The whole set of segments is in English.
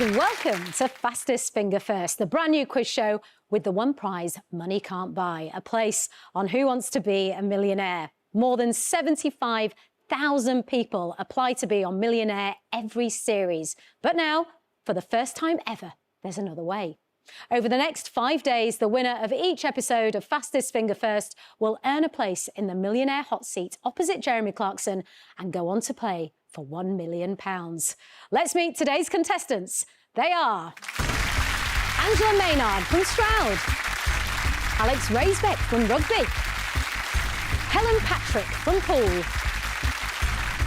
And welcome to Fastest Finger First, the brand new quiz show with the one prize money can't buy, a place on Who Wants to Be a Millionaire. More than 75,000 people apply to be on Millionaire every series. But now, for the first time ever, there's another way. Over the next 5 days, the winner of each episode of Fastest Finger First will earn a place in the Millionaire hot seat opposite Jeremy Clarkson and go on to play for £1 million. Let's meet today's contestants. They are Angela Maynard from Stroud, Alex Raisbeck from Rugby, Helen Patrick from Poole,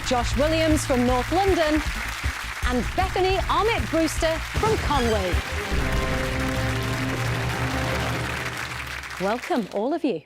Josh Williams from North London, and Bethany Armit Brewster from Conway. Welcome, all of you.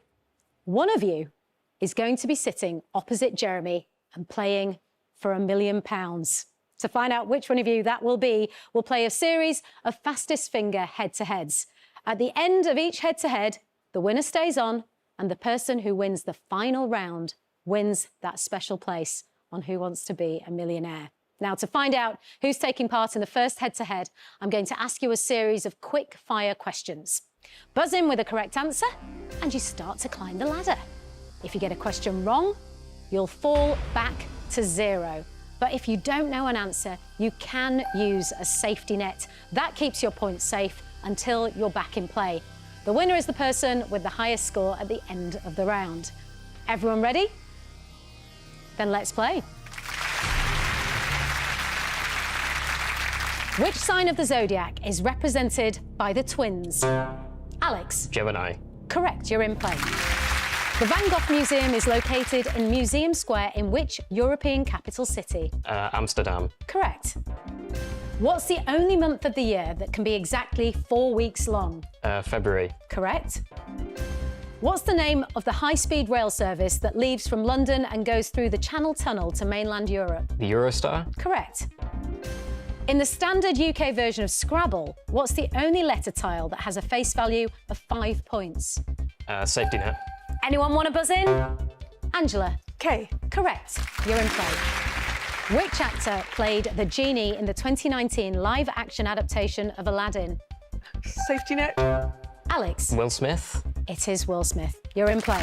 One of you is going to be sitting opposite Jeremy and playing for £1 million. To find out which one of you that will be, we'll play a series of fastest finger head-to-heads. At the end of each head-to-head, the winner stays on, and the person who wins the final round wins that special place on Who Wants to Be a Millionaire. Now, to find out who's taking part in the first head-to-head, I'm going to ask you a series of quick-fire questions. Buzz in with a correct answer, and you start to climb the ladder. If you get a question wrong, you'll fall back to 0. But if you don't know an answer, you can use a safety net. That keeps your points safe until you're back in play. The winner is the person with the highest score at the end of the round. Everyone ready? Then let's play. Which sign of the zodiac is represented by the twins? Alex? Gemini. Correct, you're in play. The Van Gogh Museum is located in Museum Square in which European capital city? Amsterdam. Correct. What's the only month of the year that can be exactly 4 weeks long? February. Correct. What's the name of the high-speed rail service that leaves from London and goes through the Channel Tunnel to mainland Europe? The Eurostar. Correct. In the standard UK version of Scrabble, what's the only letter tile that has a face value of 5 points? Safety net. Anyone want to buzz in? Angela? K. Correct. You're in play. Which actor played the genie in the 2019 live-action adaptation of Aladdin? Safety net. Alex? Will Smith. It is Will Smith. You're in play.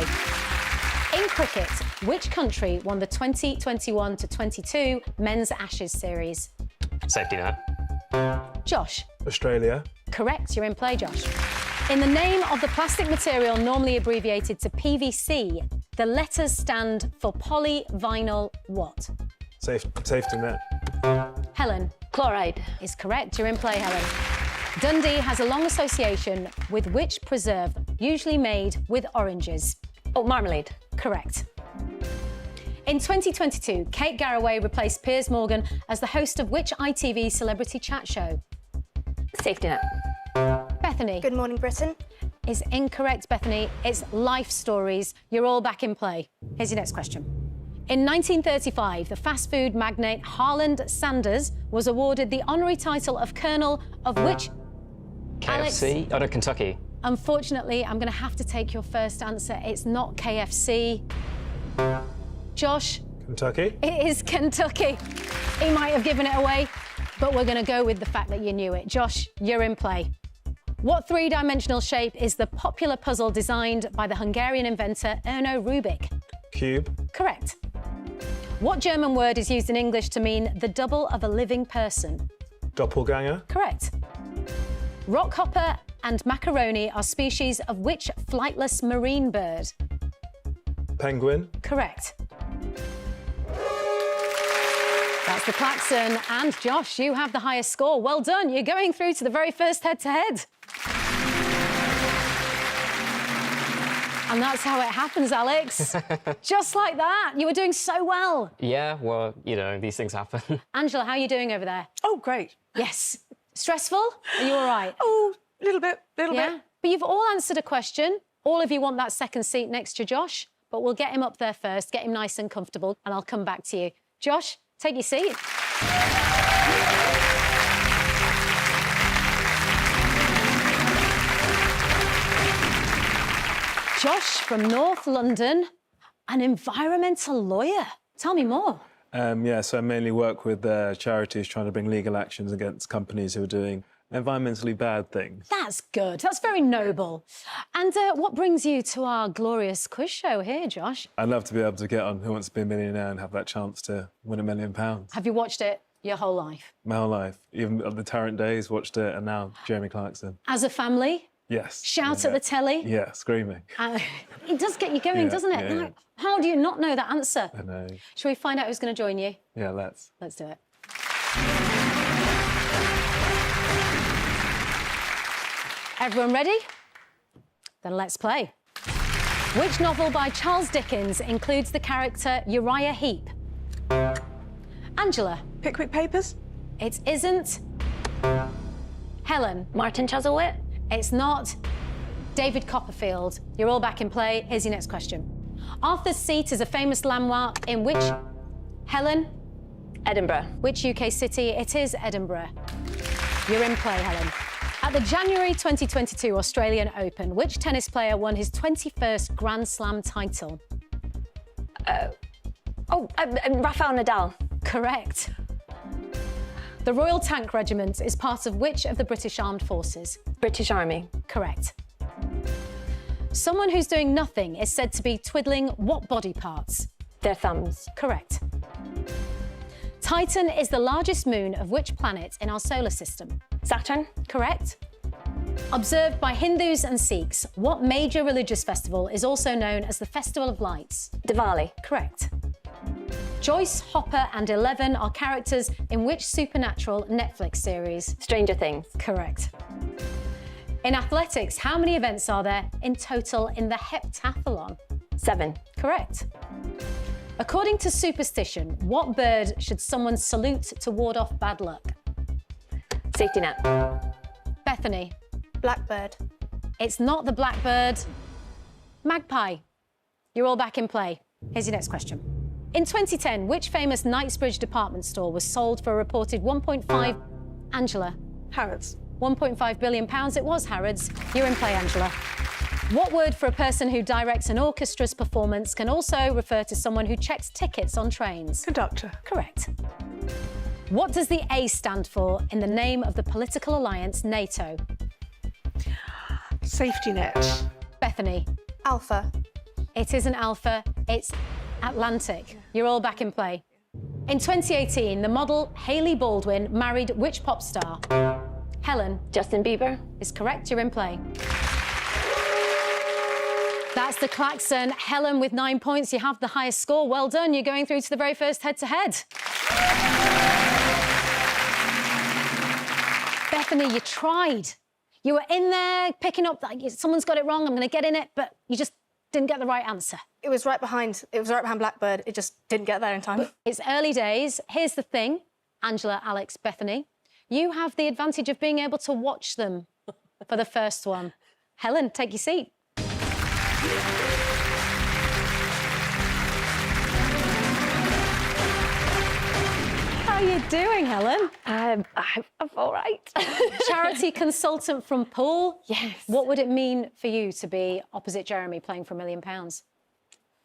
In cricket, which country won the 2021-22 Men's Ashes series? Safety net. Josh? Australia. Correct. You're in play, Josh. In the name of the plastic material normally abbreviated to PVC, the letters stand for polyvinyl what? Safety net. Helen? Chloride. Is correct. You're in play, Helen. Dundee has a long association with which preserve usually made with oranges? Oh, marmalade. Correct. In 2022, Kate Garraway replaced Piers Morgan as the host of which ITV celebrity chat show? Safety net. Bethany? Good Morning Britain. Is incorrect, Bethany. It's Life Stories. You're all back in play. Here's your next question. In 1935, the fast food magnate Harland Sanders was awarded the honorary title of Colonel of which? KFC. Alex? Oh, no, Kentucky. Unfortunately, I'm going to have to take your first answer. It's not KFC. Josh? Kentucky. It is Kentucky. He might have given it away, but we're going to go with the fact that you knew it. Josh, you're in play. What three-dimensional shape is the popular puzzle designed by the Hungarian inventor Erno Rubik? Cube. Correct. What German word is used in English to mean the double of a living person? Doppelganger. Correct. Rockhopper and macaroni are species of which flightless marine bird? Penguin. Correct. That's the klaxon. And Josh, you have the highest score. Well done. You're going through to the very first head-to-head. And that's how it happens, Alex. Just like that. You were doing so well. Yeah, well, you know, these things happen. Angela, how are you doing over there? Oh, great. Yes. Stressful? Are you all right? Oh, a little bit. Yeah? But you've all answered a question. All of you want that second seat next to Josh, but we'll get him up there first, get him nice and comfortable, and I'll come back to you. Josh, take your seat. Josh from North London, an environmental lawyer. Tell me more. Yeah, so I mainly work with charities trying to bring legal actions against companies who are doing environmentally bad things. That's good. That's very noble. And what brings you to our glorious quiz show here, Josh? I'd love to be able to get on Who Wants to Be a Millionaire and have that chance to win £1 million. Have you watched it your whole life? My whole life. Even at the Tarrant days, watched it, and now Jeremy Clarkson. As a family? Yes. Shout yeah. at the telly? Yeah, screaming. It does get you going, doesn't it? Yeah. Like, how do you not know that answer? I know. Shall we find out who's going to join you? Yeah, let's. Let's do it. Everyone ready? Then let's play. Which novel by Charles Dickens includes the character Uriah Heep? Angela. Pickwick Papers. It isn't. Helen. Martin Chuzzlewit. It's not. David Copperfield. You're all back in play. Here's your next question. Arthur's Seat is a famous landmark in which... Helen? Edinburgh. Which UK city? It is Edinburgh. You're in play, Helen. At the January 2022 Australian Open, which tennis player won his 21st Grand Slam title? Rafael Nadal. Correct. The Royal Tank Regiment is part of which of the British Armed Forces? British Army. Correct. Someone who's doing nothing is said to be twiddling what body parts? Their thumbs. Correct. Titan is the largest moon of which planet in our solar system? Saturn. Correct. Observed by Hindus and Sikhs, what major religious festival is also known as the Festival of Lights? Diwali. Correct. Joyce, Hopper and Eleven are characters in which supernatural Netflix series? Stranger Things. Correct. In athletics, how many events are there in total in the heptathlon? 7. Correct. According to superstition, what bird should someone salute to ward off bad luck? Safety net. Bethany. Blackbird. It's not the blackbird. Magpie. You're all back in play. Here's your next question. In 2010, which famous Knightsbridge department store was sold for a reported 1.5... Angela. Harrods. 1.5 billion pounds. It was Harrods. You're in play, Angela. What word for a person who directs an orchestra's performance can also refer to someone who checks tickets on trains? Conductor. Correct. What does the A stand for in the name of the political alliance NATO? Safety net. Bethany. Alpha. It isn't Alpha, it's Atlantic. You're all back in play. In 2018, the model Hailey Baldwin married which pop star? Helen. Justin Bieber. Is correct, you're in play. That's the klaxon. Helen with 9 points. You have the highest score. Well done. You're going through to the very first head-to-head. Bethany, you tried. You were in there picking up, like, someone's got it wrong, I'm going to get in it, but you just didn't get the right answer. It was right behind Blackbird. It just didn't get there in time. It's early days. Here's the thing, Angela, Alex, Bethany. You have the advantage of being able to watch them for the first one. Helen, take your seat. How are you doing, Helen? I'm all right. Charity consultant from Poole. Yes. What would it mean for you to be opposite Jeremy playing for £1 million?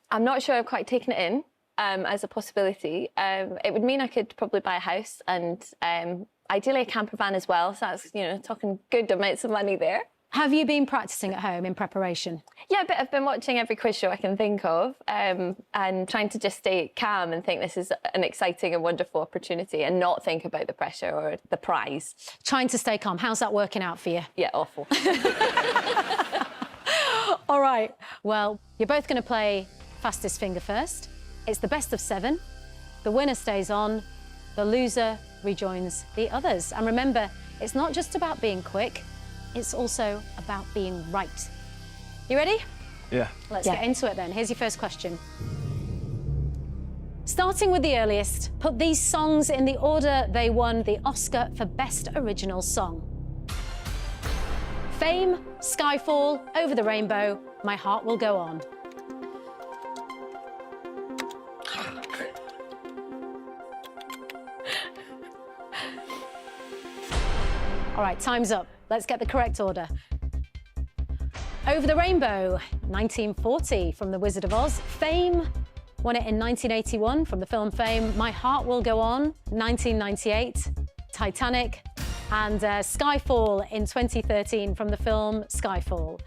I'm not sure I've quite taken it in as a possibility. It would mean I could probably buy a house and ideally a camper van as well. So that's, talking good amounts of money there. Have you been practicing at home in preparation? Yeah, but I've been watching every quiz show I can think of and trying to just stay calm and think this is an exciting and wonderful opportunity and not think about the pressure or the prize. Trying to stay calm. How's that working out for you? Yeah, awful. All right. Well, you're both going to play fastest finger first. It's the best of 7. The winner stays on. The loser rejoins the others. And remember, it's not just about being quick. It's also about being right. You ready? Yeah. Let's get into it then. Here's your first question. Starting with the earliest, put these songs in the order they won the Oscar for Best Original Song. Fame, Skyfall, Over the Rainbow, My Heart Will Go On. All right, time's up. Let's get the correct order. Over the Rainbow, 1940 from The Wizard of Oz. Fame, won it in 1981 from the film fame, My Heart Will Go On, 1998, Titanic, and Skyfall in 2013 from the film Skyfall.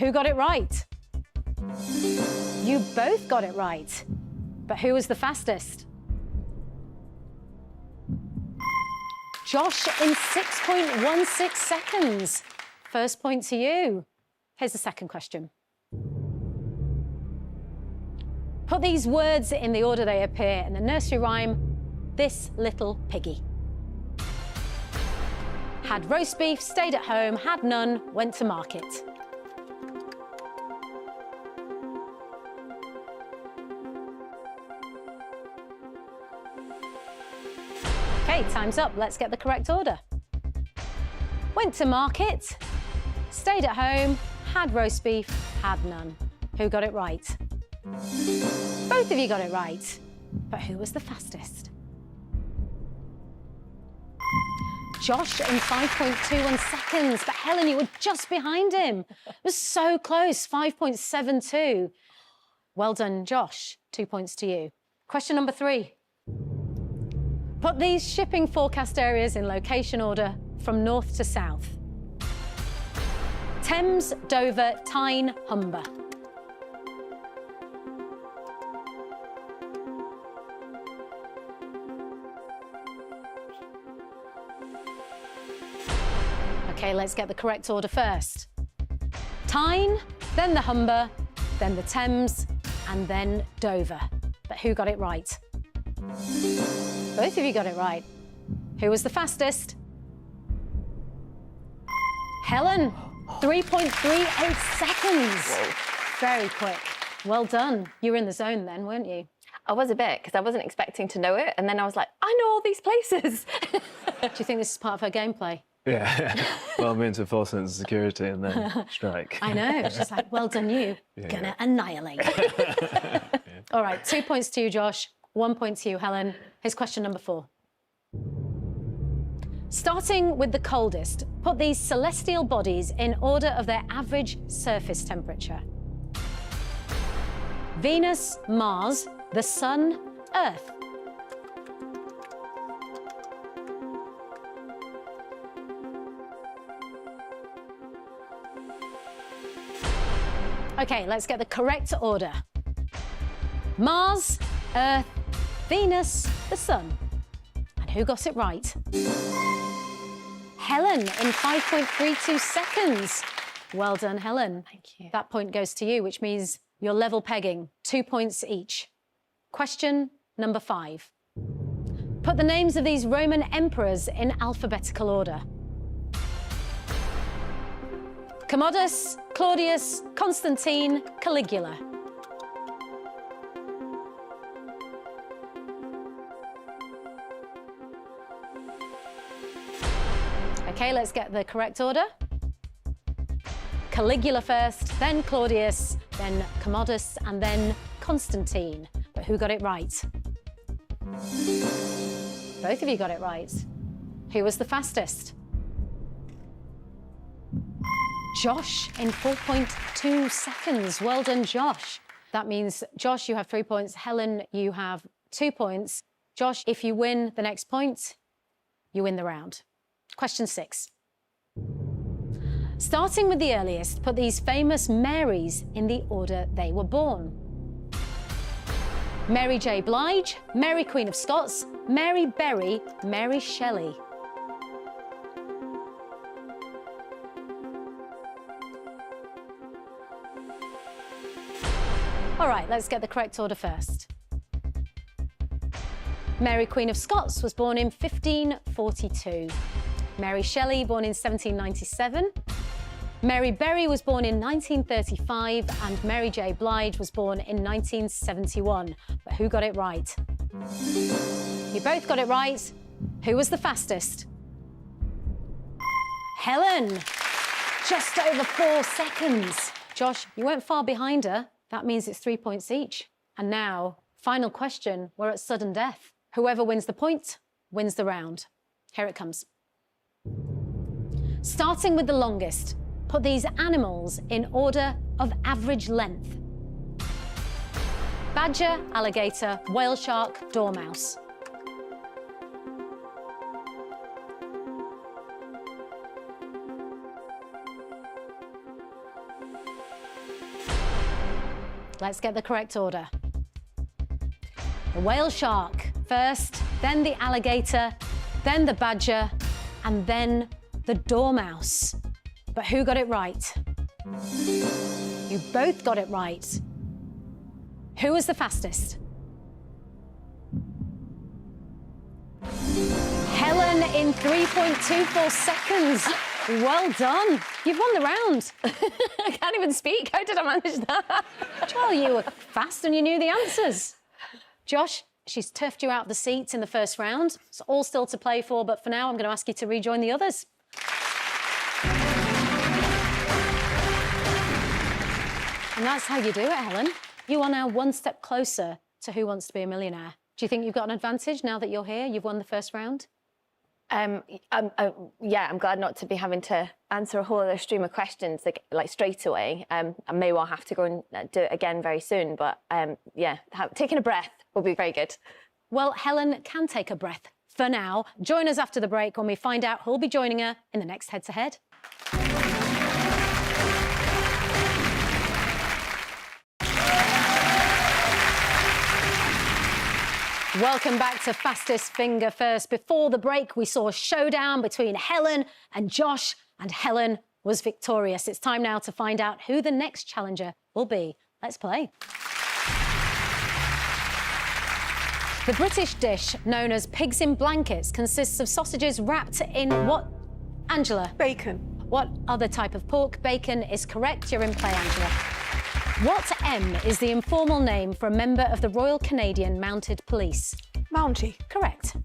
Who got it right? You both got it right. But who was the fastest? Josh in 6.16 seconds. First point to you. Here's the second question. Put these words in the order they appear in the nursery rhyme, This Little Piggy. Had roast beef, stayed at home, had none, went to market. Okay, time's up. Let's get the correct order. Went to market, stayed at home, had roast beef, had none. Who got it right? Both of you got it right. But who was the fastest? Josh in 5.21 seconds, but Helen, you were just behind him. It was so close, 5.72. Well done, Josh. 2 points to you. Question number 3. Put these shipping forecast areas in location order from north to south. Thames, Dover, Tyne, Humber. Okay, let's get the correct order first. Tyne, then the Humber, then the Thames, and then Dover. But who got it right? Both of you got it right. Who was the fastest? Helen, 3.38 seconds. Whoa. Very quick. Well done. You were in the zone then, weren't you? I was a bit, because I wasn't expecting to know it. And then I was like, I know all these places. Do you think this is part of her gameplay? Yeah. Well, I'm into false sense of security and then strike. I know. It's just like, well done, you. Gonna annihilate. All right, 2 points to you, Josh. 1 point to you, Helen. Here's question number 4. Starting with the coldest, put these celestial bodies in order of their average surface temperature. Venus, Mars, the Sun, Earth. Okay, let's get the correct order. Mars, Earth, Venus, the Sun. And who got it right? Helen in 5.32 seconds. Well done, Helen. Thank you. That point goes to you, which means you're level pegging, 2 points each. Question number 5. Put the names of these Roman emperors in alphabetical order. Commodus, Claudius, Constantine, Caligula. Okay, let's get the correct order. Caligula first, then Claudius, then Commodus, and then Constantine. But who got it right? Both of you got it right. Who was the fastest? Josh in 4.2 seconds. Well done, Josh. That means, Josh, you have 3 points. Helen, you have 2 points. Josh, if you win the next point, you win the round. Question 6. Starting with the earliest, put these famous Marys in the order they were born. Mary J. Blige, Mary Queen of Scots, Mary Berry, Mary Shelley. All right, let's get the correct order first. Mary Queen of Scots was born in 1542. Mary Shelley, born in 1797. Mary Berry was born in 1935, and Mary J. Blige was born in 1971. But who got it right? You both got it right. Who was the fastest? Helen, just over 4 seconds. Josh, you weren't far behind her. That means it's 3 points each. And now, final question, we're at sudden death. Whoever wins the point wins the round. Here it comes. Starting with the longest, put these animals in order of average length. Badger, alligator, whale shark, dormouse. Let's get the correct order. The whale shark first, then the alligator, then the badger, and then the dormouse. But who got it right? You both got it right. Who was the fastest? Helen in 3.24 seconds. Well done. You've won the round. I can't even speak. How did I manage that? Well, you were fast and you knew the answers. Josh, she's turfed you out of the seats in the first round. It's all still to play for, but for now, I'm going to ask you to rejoin the others. And that's how you do it, Helen. You are now one step closer to Who Wants to Be a Millionaire. Do you think you've got an advantage now that you're here? You've won the first round? Yeah, I'm glad not to be having to answer a whole other stream of questions like straight away. I may well have to go and do it again very soon, but yeah, taking a breath will be very good. Well, Helen can take a breath for now. Join us after the break when we find out who'll be joining her in the next head-to-head. Welcome back to Fastest Finger First. Before the break, we saw a showdown between Helen and Josh, and Helen was victorious. It's time now to find out who the next challenger will be. Let's play. The British dish known as pigs in blankets consists of sausages wrapped in what? Angela? Bacon. What other type of pork? Bacon is correct. You're in play, Angela. What M is the informal name for a member of the Royal Canadian Mounted Police? Mountie. Correct.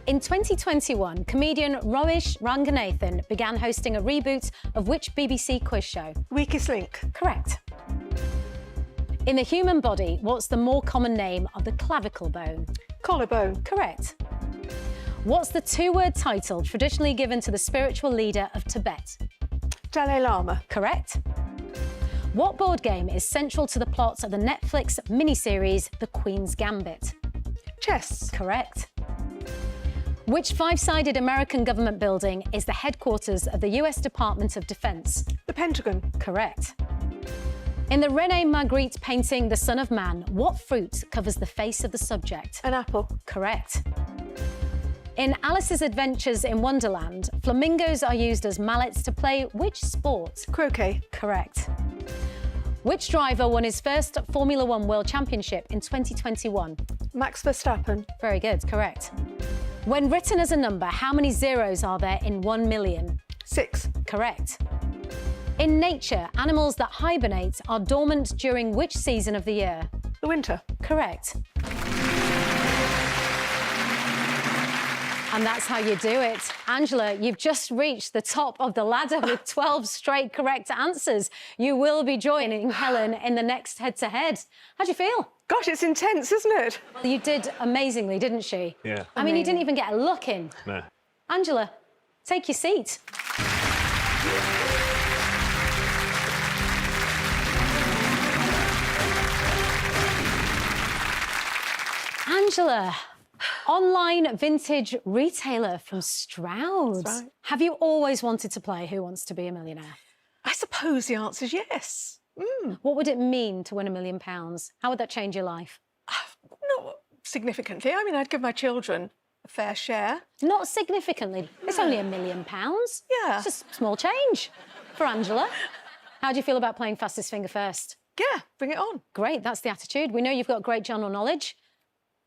In 2021, comedian Romesh Ranganathan began hosting a reboot of which BBC quiz show? Weakest link. Correct. In the human body, what's the more common name of the clavicle bone? Collarbone. Correct. What's the two-word title traditionally given to the spiritual leader of Tibet? Dalai Lama. Correct. What board game is central to the plot of the Netflix miniseries The Queen's Gambit? Chess. Correct. Which five-sided American government building is the headquarters of the US Department of Defense? The Pentagon. Correct. In the René Magritte painting The Son of Man, what fruit covers the face of the subject? An apple. Correct. In Alice's Adventures in Wonderland, flamingos are used as mallets to play which sport? Croquet. Correct. Which driver won his first Formula One World Championship in 2021? Max Verstappen. Very good, correct. When written as a number, how many zeros are there in 1 million? 6. Correct. In nature, animals that hibernate are dormant during which season of the year? The winter. Correct. And that's how you do it. Angela, you've just reached the top of the ladder with 12 straight correct answers. You will be joining Helen in the next head-to-head. How do you feel? Gosh, it's intense, isn't it? Well, you did amazingly, didn't she? Yeah. I mean, you didn't even get a look in. No. Angela, take your seat. Angela, online vintage retailer from Stroud. That's right. Have you always wanted to play Who Wants to Be a Millionaire? I suppose the answer is yes. What would it mean to win £1 million? How would that change your life? Not significantly. I mean, I'd give my children a fair share. Not significantly. It's only £1 million. Yeah. It's just small change for Angela. How do you feel about playing Fastest Finger First? Yeah, bring it on. Great, that's the attitude. We know you've got great general knowledge.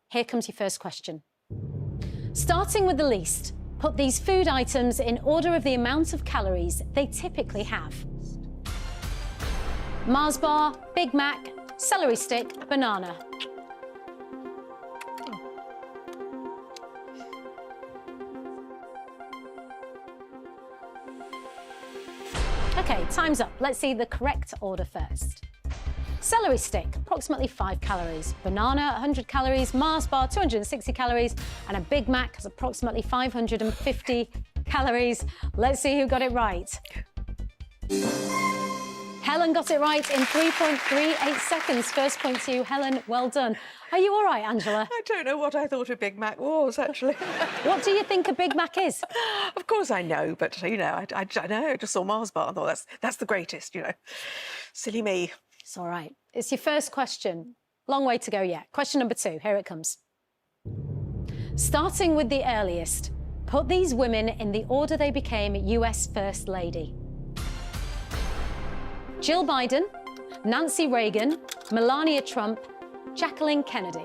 Here comes your first question. Starting with the least, put these food items in order of the amount of calories they typically have. Mars bar, Big Mac, celery stick, banana. OK, time's up. Let's see the correct order first. Celery stick, approximately 5 calories. Banana, 100 calories. Mars bar, 260 calories. And a Big Mac has approximately 550 calories. Let's see who got it right. Helen got it right in 3.38 seconds. First point to you, Helen. Well done. Are you all right, Angela? I don't know what I thought a Big Mac was, actually. What do you think a Big Mac is? Of course I know, but, you know, I know. I just saw Mars bar and thought that's the greatest, you know. Silly me. It's all right. It's your first question. Long way to go yet. Question number 2. Here it comes. Starting with the earliest, put these women in the order they became US First Lady. Jill Biden, Nancy Reagan, Melania Trump, Jacqueline Kennedy.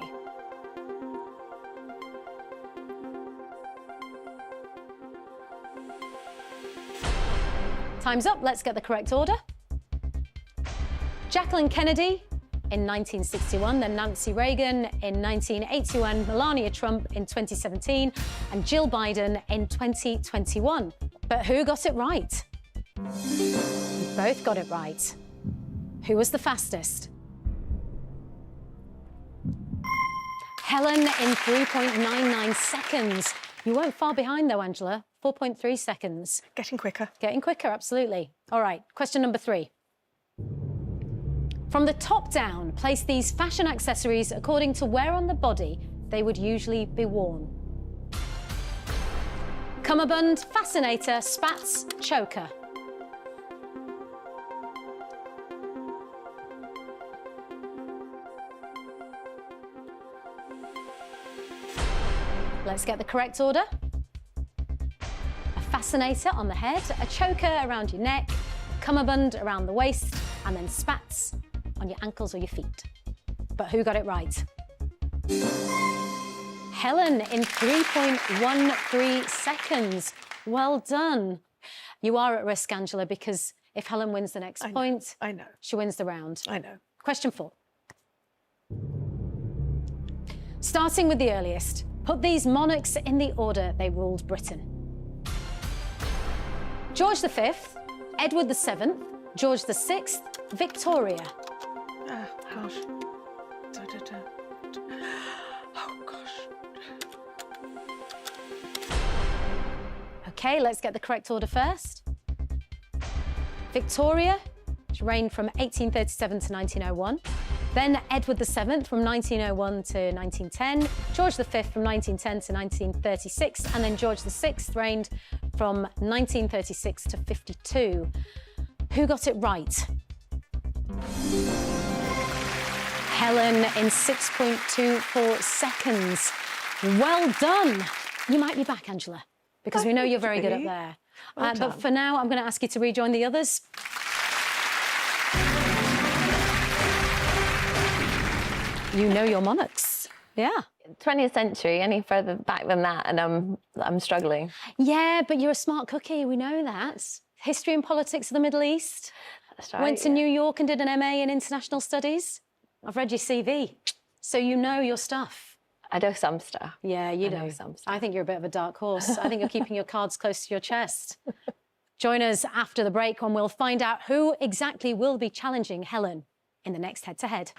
Time's up. Let's get the correct order. Jacqueline Kennedy in 1961, then Nancy Reagan in 1981, Melania Trump in 2017, and Jill Biden in 2021. But who got it right? You both got it right. Who was the fastest? Helen in 3.99 seconds. You weren't far behind though, Angela. 4.3 seconds. Getting quicker. Getting quicker, absolutely. All right, question number 3. From the top down, place these fashion accessories according to where on the body they would usually be worn. Cummerbund, fascinator, spats, choker. Let's get the correct order. A fascinator on the head, a choker around your neck, cummerbund around the waist, and then spats on your ankles or your feet. But who got it right? Helen in 3.13 seconds. Well done. You are at risk, Angela, because if Helen wins the next point, I know. she wins the round. I know. Question 4. Starting with the earliest, put these monarchs in the order they ruled Britain. George V, Edward VII, George VI, Victoria. Gosh. Oh, gosh. OK, let's get the correct order first. Victoria, she reigned from 1837 to 1901. Then Edward VII from 1901 to 1910, George V from 1910 to 1936, and then George VI reigned from 1936 to 52. Who got it right? Helen in 6.24 seconds. Well done. You might be back, Angela, because we know you're very good up there. But for now, I'm going to ask you to rejoin the others. You know your monarchs. Yeah. 20th century, any further back than that, and I'm struggling. Yeah, but you're a smart cookie. We know that. History and politics of the Middle East. That's right. Went to New York and did an MA in international studies. I've read your CV, so you know your stuff. I know some stuff. Yeah, you know some stuff. I think you're a bit of a dark horse. I think you're keeping your cards close to your chest. Join us after the break when we'll find out who exactly will be challenging Helen in the next head-to-head.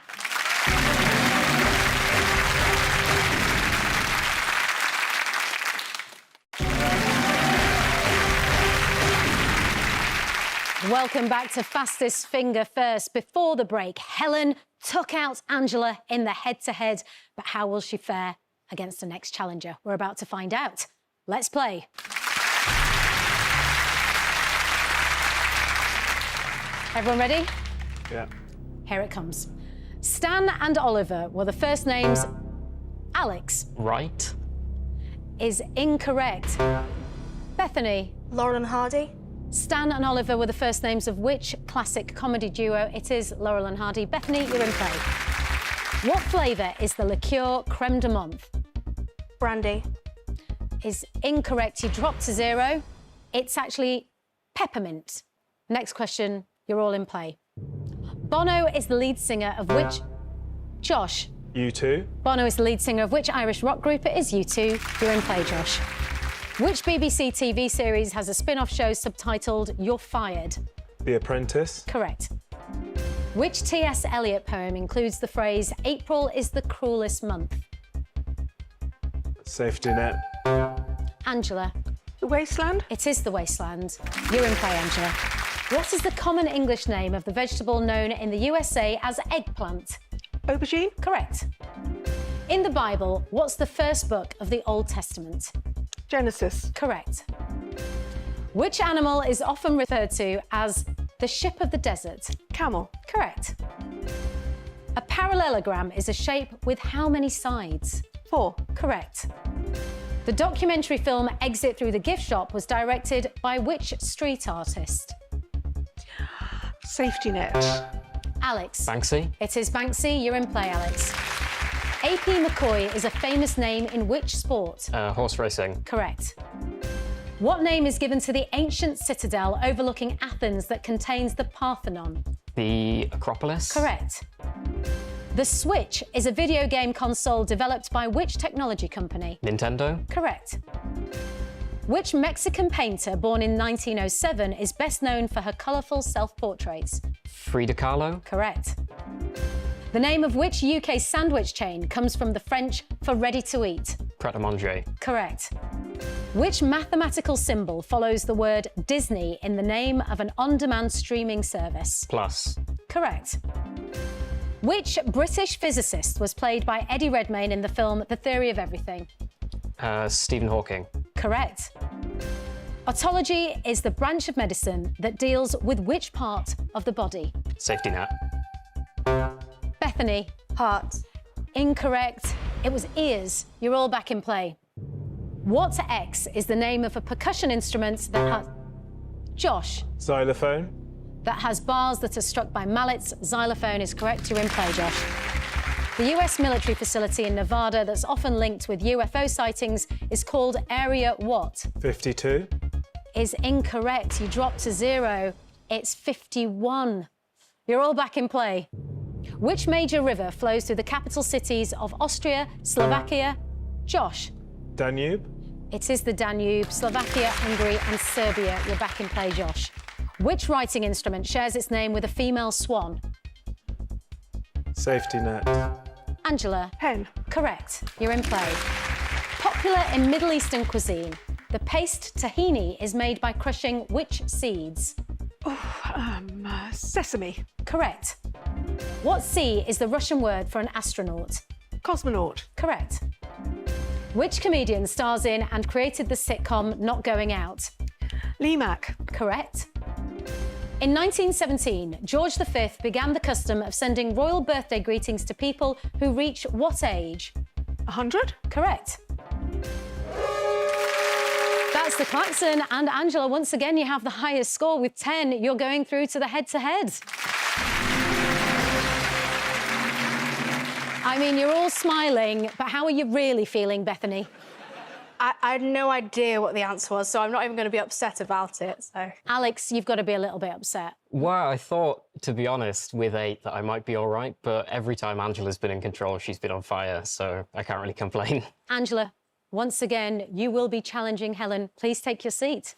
Welcome back to Fastest Finger First. Before the break, Helen took out Angela in the head-to-head, but how will she fare against the next challenger? We're about to find out. Let's play. Everyone ready? Yeah. Here it comes. Stan and Oliver were the first names. Alex Right. is incorrect. Bethany, Laurel and Hardy. Stan and Oliver were the first names of which classic comedy duo? It is Laurel and Hardy. Bethany, you're in play. What flavour is the liqueur creme de menthe? Brandy. Is incorrect. You dropped to 0. It's actually peppermint. Next question, you're all in play. Bono is the lead singer of which... Josh. U2. Bono is the lead singer of which Irish rock group? It is U2. You're in play, Josh. Which BBC TV series has a spin-off show subtitled You're Fired? The Apprentice. Correct. Which T.S. Eliot poem includes the phrase, April is the cruelest month? Safety Net. Angela. The Wasteland. It is The Wasteland. You're in play, Angela. What is the common English name of the vegetable known in the USA as eggplant? Aubergine? Correct. In the Bible, what's the first book of the Old Testament? Genesis. Correct. Which animal is often referred to as the ship of the desert? Camel. Correct. A parallelogram is a shape with how many sides? 4. Correct. The documentary film Exit Through the Gift Shop was directed by which street artist? Safety net. Alex. Banksy? It is Banksy. You're in play, Alex. AP McCoy is a famous name in which sport? Horse racing. Correct. What name is given to the ancient citadel overlooking Athens that contains the Parthenon? The Acropolis? Correct. The Switch is a video game console developed by which technology company? Nintendo? Correct. Which Mexican painter born in 1907 is best known for her colourful self-portraits? Frida Kahlo? Correct. The name of which UK sandwich chain comes from the French for ready to eat? Pret-a-manger? Correct. Which mathematical symbol follows the word Disney in the name of an on-demand streaming service? Plus? Correct. Which British physicist was played by Eddie Redmayne in the film The Theory of Everything? Stephen Hawking? Correct. Otology is the branch of medicine that deals with which part of the body? Safety net? Bethany. Heart. Incorrect. It was ears. You're all back in play. What X is the name of a percussion instrument that has... Josh. Xylophone. That has bars that are struck by mallets. Xylophone is correct. You're in play, Josh. The US military facility in Nevada that's often linked with UFO sightings is called Area what? 52. Is incorrect. You dropped to 0. It's 51. You're all back in play. Which major river flows through the capital cities of Austria, Slovakia? Josh. Danube. It is the Danube, Slovakia, Hungary and Serbia. You're back in play, Josh. Which writing instrument shares its name with a female swan? Safety net. Angela. Pen. Correct. You're in play. Popular in Middle Eastern cuisine, the paste tahini is made by crushing which seeds? Sesame. Correct. What C is the Russian word for an astronaut? Cosmonaut. Correct. Which comedian stars in and created the sitcom Not Going Out? Lee Mack. Correct. In 1917, George V began the custom of sending royal birthday greetings to people who reach what age? 100. Correct. That's the klaxon, and Angela, once again, you have the highest score with 10. You're going through to the head-to-head. I mean, you're all smiling, but how are you really feeling, Bethany? I had no idea what the answer was, so I'm not even going to be upset about it. So, Alex, you've got to be a little bit upset. Well, I thought, to be honest, with 8 that I might be all right, but every time Angela's been in control, she's been on fire, so I can't really complain. Angela, once again, you will be challenging Helen. Please take your seat.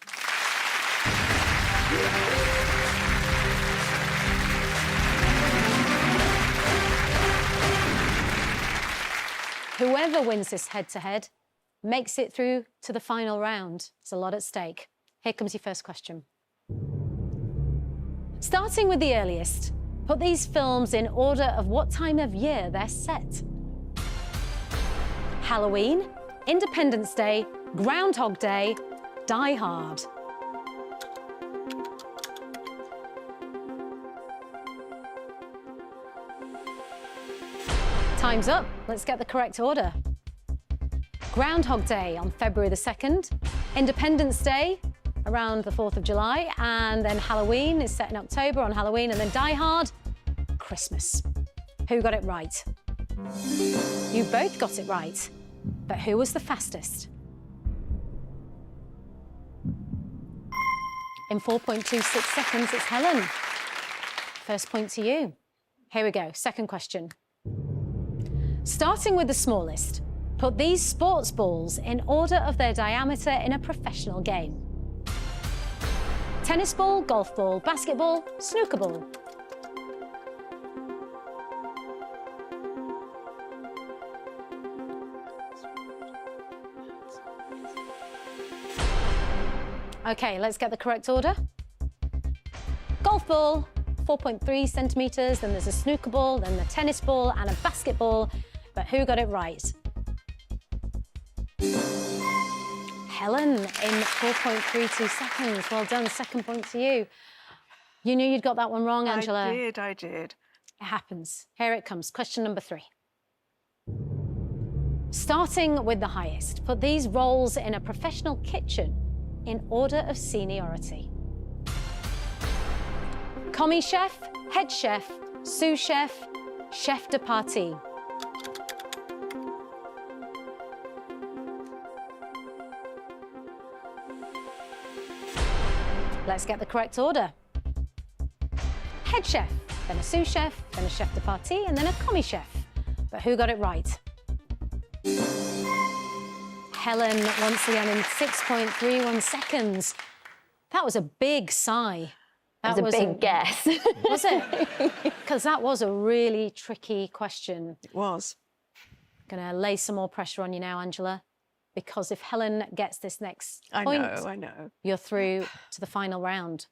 Whoever wins this head-to-head makes it through to the final round. There's a lot at stake. Here comes your first question. Starting with the earliest, put these films in order of what time of year they're set. Halloween, Independence Day, Groundhog Day, Die Hard. Time's up. Let's get the correct order. Groundhog Day on February the 2nd, Independence Day around the 4th of July, and then Halloween is set in October on Halloween, and then Die Hard, Christmas. Who got it right? You both got it right, but who was the fastest? In 4.26 seconds, it's Helen. First point to you. Here we go, second question. Starting with the smallest, put these sports balls in order of their diameter in a professional game. Tennis ball, golf ball, basketball, snooker ball. OK, let's get the correct order. ball, 4.3 centimetres, then there's a snooker ball, then the tennis ball and a basketball. But who got it right? Helen in 4.32 seconds. Well done, second point to you. You knew you'd got that one wrong, Angela. I did. It happens. Here it comes. Question number 3. Starting with the highest, put these roles in a professional kitchen in order of seniority. Commis chef, head chef, sous chef, chef de partie. Let's get the correct order. Head chef, then a sous chef, then a chef de partie, and then a commis chef. But who got it right? Helen, once again, in 6.31 seconds. That was a big sigh. That was a big guess. Was it? Because that was a really tricky question. It was. Gonna lay some more pressure on you now, Angela, because if Helen gets this next point, I know. you're through to the final round.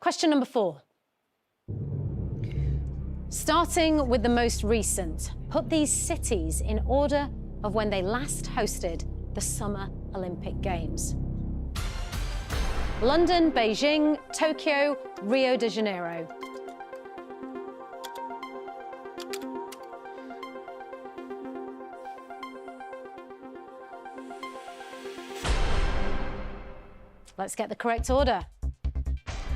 Question number 4. Starting with the most recent, put these cities in order of when they last hosted the Summer Olympic Games. London, Beijing, Tokyo, Rio de Janeiro. Let's get the correct order.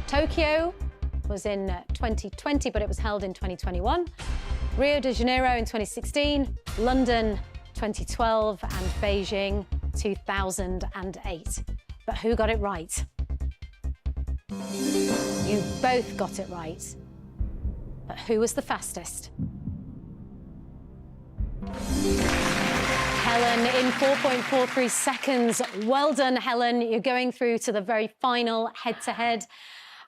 Tokyo was in 2020, but it was held in 2021. Rio de Janeiro in 2016, London 2012, and Beijing 2008. But who got it right? You both got it right. But who was the fastest? Helen in 4.43 seconds. Well done, Helen. You're going through to the very final head-to-head.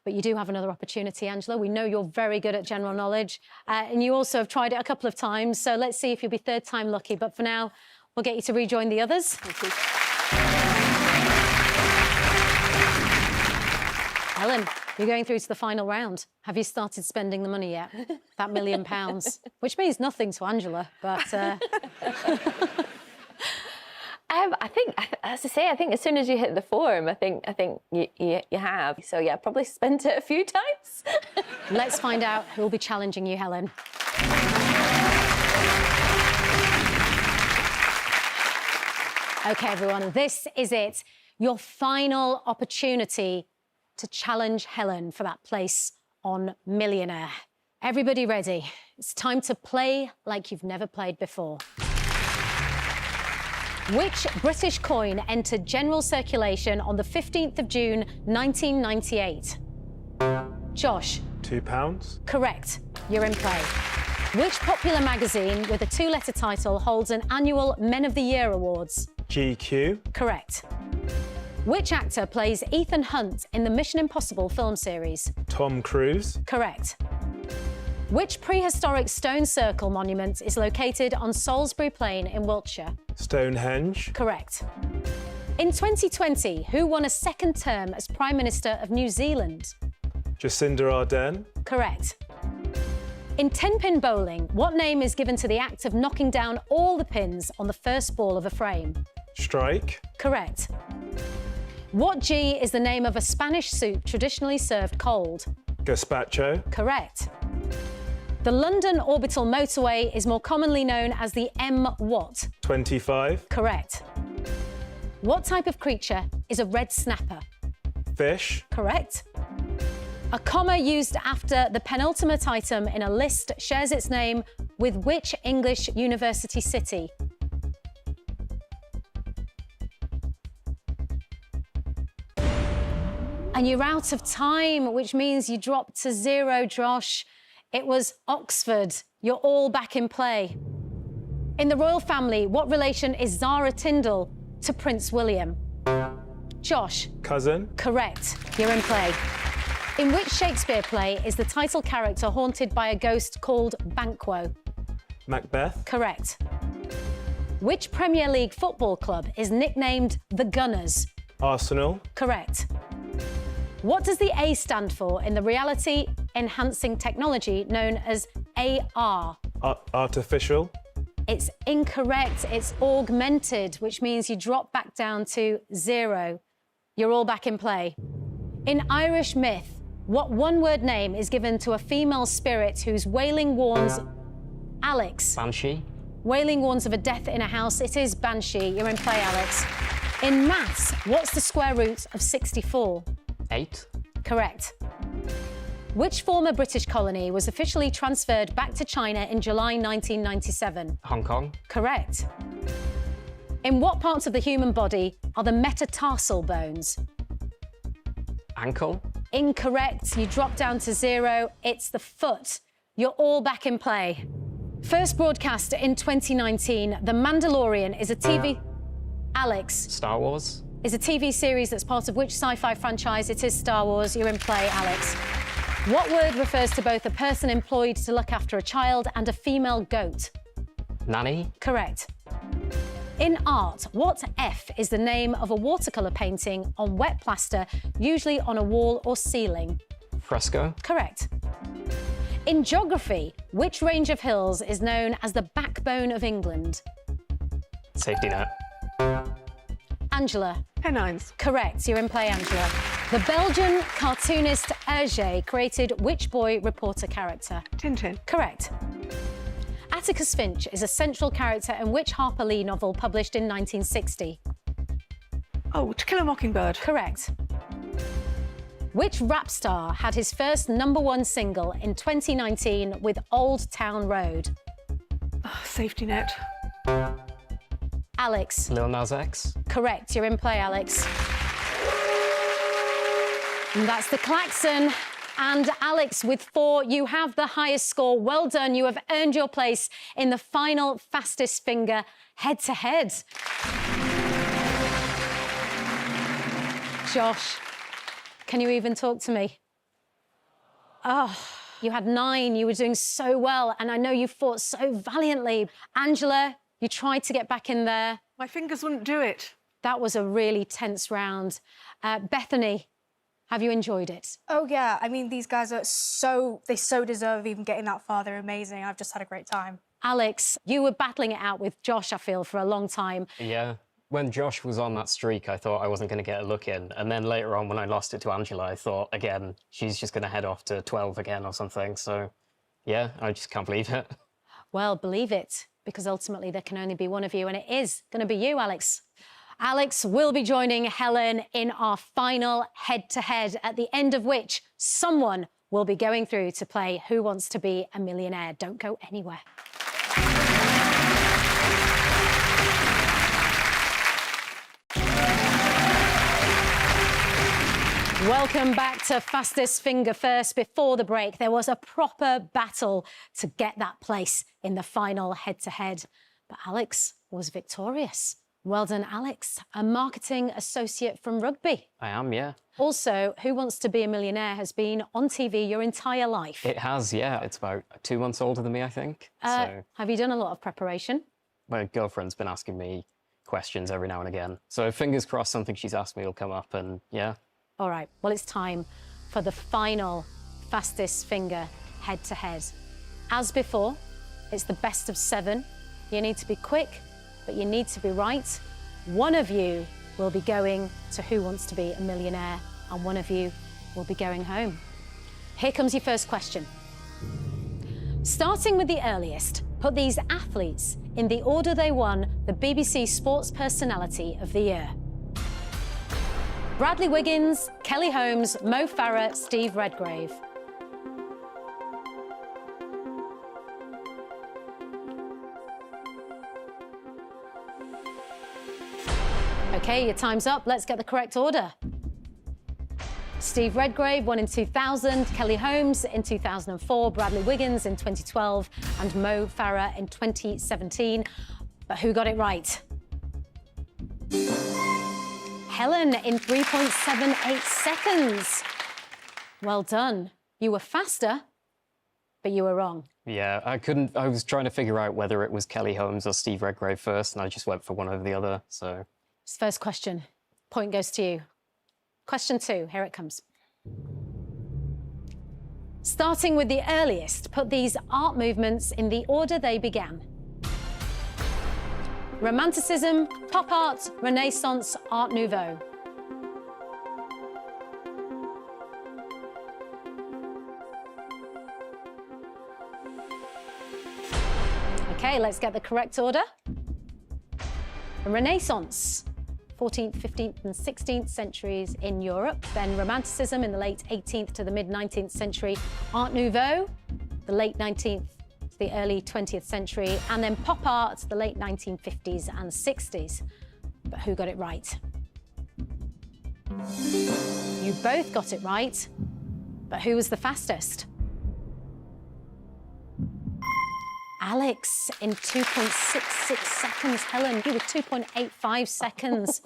But you do have another opportunity, Angela. We know you're very good at general knowledge. And you also have tried it a couple of times. So let's see if you'll be third time lucky. But for now, we'll get you to rejoin the others. Thank you. Helen, you're going through to the final round. Have you started spending the money yet? That £1 million, which means nothing to Angela, but... I think, as I say, I think as soon as you hit the form, I think you have. So yeah, probably spent it a few times. Let's find out who will be challenging you, Helen. OK, everyone, this is it. Your final opportunity to challenge Helen for that place on Millionaire. Everybody ready? It's time to play like you've never played before. Which British coin entered general circulation on the 15th of June, 1998? Josh. £2. Correct. You're in play. Which popular magazine with a 2-letter title holds an annual Men of the Year awards? GQ. Correct. Which actor plays Ethan Hunt in the Mission Impossible film series? Tom Cruise. Correct. Which prehistoric stone circle monument is located on Salisbury Plain in Wiltshire? Stonehenge. Correct. In 2020, who won a second term as Prime Minister of New Zealand? Jacinda Ardern. Correct. In 10-pin bowling, what name is given to the act of knocking down all the pins on the first ball of a frame? Strike. Correct. What G is the name of a Spanish soup traditionally served cold? Gazpacho. Correct. The London Orbital Motorway is more commonly known as the M what? 25. Correct. What type of creature is a red snapper? Fish. Correct. A comma used after the penultimate item in a list shares its name with which English university city? And you're out of time, which means you dropped to 0, Josh. It was Oxford. You're all back in play. In the royal family, what relation is Zara Tindall to Prince William? Josh. Cousin. Correct. You're in play. In which Shakespeare play is the title character haunted by a ghost called Banquo? Macbeth. Correct. Which Premier League football club is nicknamed the Gunners? Arsenal. Correct. What does the A stand for in the reality enhancing technology known as AR? Artificial. It's incorrect. It's augmented, which means you drop back down to 0. You're all back in play. In Irish myth, what one-word name is given to a female spirit whose wailing warns Alex? Banshee. Wailing warns of a death in a house. It is Banshee. You're in play, Alex. In maths, what's the square root of 64? 8. Correct. Which former British colony was officially transferred back to China in July 1997? Hong Kong. Correct. In what parts of the human body are the metatarsal bones? Ankle. Incorrect. You drop down to 0. It's the foot. You're all back in play. First broadcast in 2019, The Mandalorian is a TV... Alex. Star Wars. Is a TV series that's part of which sci-fi franchise? It is Star Wars. You're in play, Alex. What word refers to both a person employed to look after a child and a female goat? Nanny. Correct. In art, what F is the name of a watercolour painting on wet plaster, usually on a wall or ceiling? Fresco. Correct. In geography, which range of hills is known as the backbone of England? Safety net. Angela. Pennines. Correct. You're in play, Angela. The Belgian cartoonist Hergé created which boy reporter character? Tintin. Correct. Atticus Finch is a central character in which Harper Lee novel published in 1960? Oh, To Kill a Mockingbird. Correct. Which rap star had his first #1 single in 2019 with Old Town Road? Oh, Safety Net. Alex. Lil Nas X. Correct. You're in play, Alex. And that's the klaxon. And Alex, with 4, you have the highest score. Well done. You have earned your place in the final fastest finger head-to-head. Josh, can you even talk to me? Oh, you had 9. You were doing so well. And I know you fought so valiantly. Angela, you tried to get back in there. My fingers wouldn't do it. That was a really tense round. Bethany, have you enjoyed it? Oh, yeah. I mean, these guys are they so deserve even getting that far. They're amazing. I've just had a great time. Alex, you were battling it out with Josh, I feel, for a long time. Yeah. When Josh was on that streak, I thought I wasn't going to get a look in. And then later on, when I lost it to Angela, I thought, again, she's just going to head off to 12 again or something. So, yeah, I just can't believe it. Well, believe it, because ultimately there can only be one of you, and it is going to be you, Alex. Alex will be joining Helen in our final head-to-head, at the end of which someone will be going through to play Who Wants to Be a Millionaire. Don't go anywhere. Welcome back to Fastest Finger First. Before the break, there was a proper battle to get that place in the final head-to-head. But Alex was victorious. Well done, Alex, a marketing associate from rugby. I am, yeah. Also, Who Wants to Be a Millionaire has been on TV your entire life. It has, yeah. It's about 2 months older than me, I think. So Have you done a lot of preparation? my girlfriend's been asking me questions every now and again. So fingers crossed something she's asked me will come up, and yeah. All right, well, it's time for the final Fastest Finger head-to-head. As before, it's the best of 7. You need to be quick, but you need to be right. One of you will be going to Who Wants to Be a Millionaire, and one of you will be going home. Here comes your first question. Starting with the earliest, put these athletes in the order they won the BBC Sports Personality of the Year. Bradley Wiggins, Kelly Holmes, Mo Farah, Steve Redgrave. OK, your time's up. Let's get the correct order. Steve Redgrave won in 2000, Kelly Holmes in 2004, Bradley Wiggins in 2012, and Mo Farah in 2017. But who got it right? Helen in 3.78 seconds. Well done. You were faster, but you were wrong. Yeah, I was trying to figure out whether it was Kelly Holmes or Steve Redgrave first, and I just went for one over the other, so. First question. Point goes to you. Question 2, here it comes. Starting with the earliest, put these art movements in the order they began. Romanticism, pop art, Renaissance, Art Nouveau. Okay, let's get the correct order. The Renaissance, 14th, 15th and 16th centuries in Europe, then Romanticism in the late 18th to the mid-19th century, Art Nouveau, the late 19th to the early 20th century, and then pop art, the late 1950s and 60s. But who got it right? You both got it right, but who was the fastest? Alex in 2.66 seconds. Helen, you were 2.85 seconds.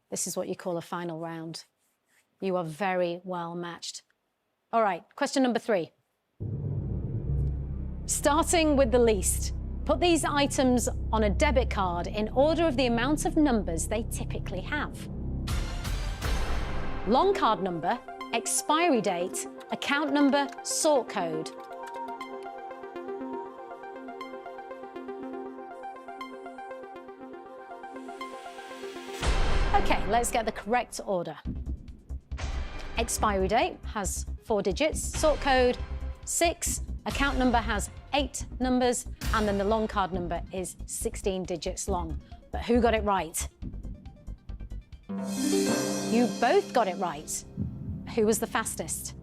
This is what you call a final round. You are very well matched. All right, question number 3. Starting with the least, put these items on a debit card in order of the amount of numbers they typically have. Long card number, expiry date, account number, sort code. Okay, let's get the correct order. Expiry date has 4 digits, sort code 6, account number has 8 numbers, and then the long card number is 16 digits long. But who got it right? You both got it right. Who was the fastest?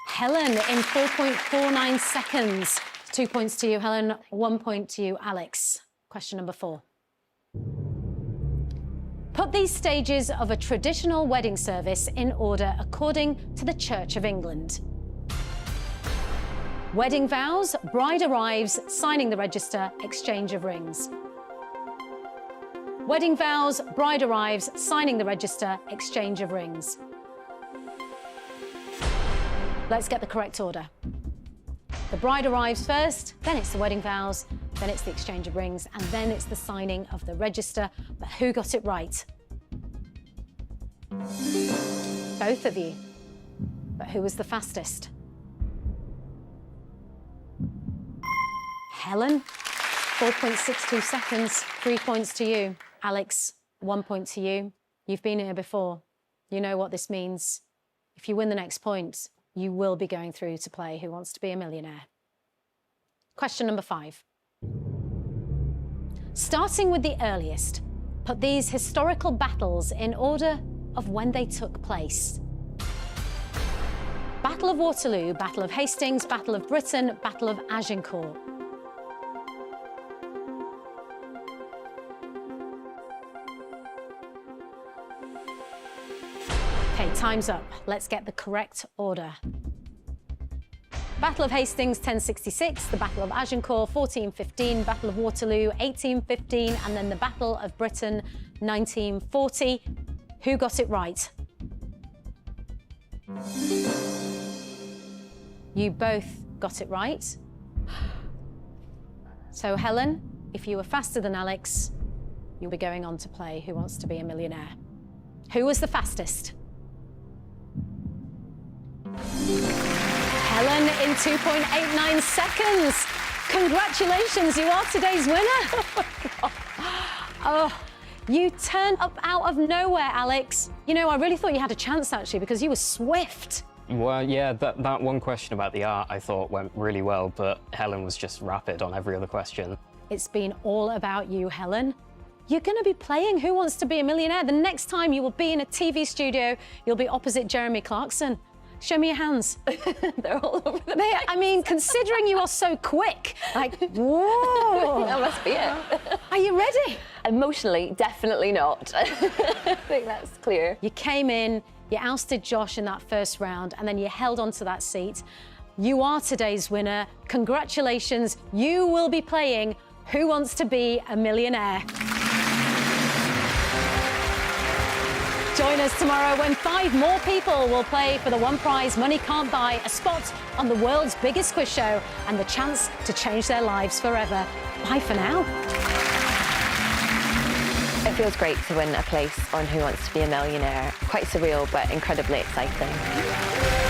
Helen in 4.49 seconds. 2 points to you, Helen, 1 point to you, Alex. Question number 4. Put these stages of a traditional wedding service in order according to the Church of England. Wedding vows, bride arrives, signing the register, exchange of rings. Wedding vows, bride arrives, signing the register, exchange of rings. Let's get the correct order. The bride arrives first, then it's the wedding vows, then it's the exchange of rings, and then it's the signing of the register. But who got it right? Both of you. But who was the fastest? Helen, 4.62 seconds, 3 points to you. Alex, 1 point to you. You've been here before. You know what this means. If you win the next point, you will be going through to play Who Wants to Be a Millionaire? Question number 5. Starting with the earliest, put these historical battles in order of when they took place. Battle of Waterloo, Battle of Hastings, Battle of Britain, Battle of Agincourt. Okay, time's up. Let's get the correct order. Battle of Hastings, 1066, the Battle of Agincourt, 1415, Battle of Waterloo, 1815, and then the Battle of Britain, 1940. Who got it right? You both got it right. So, Helen, if you were faster than Alex, you'll be going on to play Who Wants to Be a Millionaire? Who was the fastest? Helen in 2.89 seconds. Congratulations, you are today's winner. Oh, you turned up out of nowhere, Alex. You know, I really thought you had a chance, actually, because you were swift. Well, yeah, that one question about the art I thought went really well, but Helen was just rapid on every other question. It's been all about you, Helen. You're going to be playing Who Wants to Be a Millionaire. The next time you will be in a TV studio, you'll be opposite Jeremy Clarkson. Show me your hands. They're all over the place. I mean, considering you are so quick, like, whoa. That must be it. Are you ready? Emotionally, definitely not. I think that's clear. You came in, you ousted Josh in that first round, and then you held on to that seat. You are today's winner. Congratulations. You will be playing Who Wants to Be a Millionaire? Join us tomorrow when 5 more people will play for the one prize money can't buy, a spot on the world's biggest quiz show, and the chance to change their lives forever. Bye for now. It feels great to win a place on Who Wants to Be a Millionaire. Quite surreal, but incredibly exciting.